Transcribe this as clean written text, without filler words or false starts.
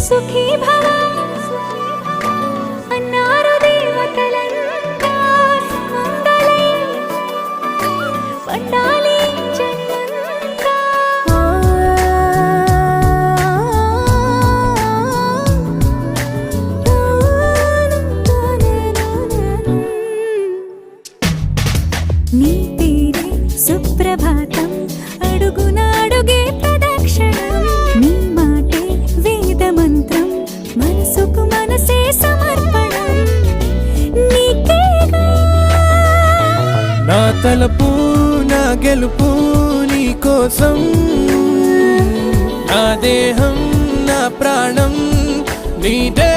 సుఖీ భవ అన్నారు దేవతలంతా సుమంగళై పండాలి జన్మంతా. నీ పేరే సుప్రభాతం అడుగునాడుగే ప్రదక్షిణం నీ మాటే వేద మంత్రం మనసుకు మనసే సమర్పణం నీకేగా. నా తలపు నా గెలుపు నీ కోసం నా దేహం నా ప్రాణం నీదే.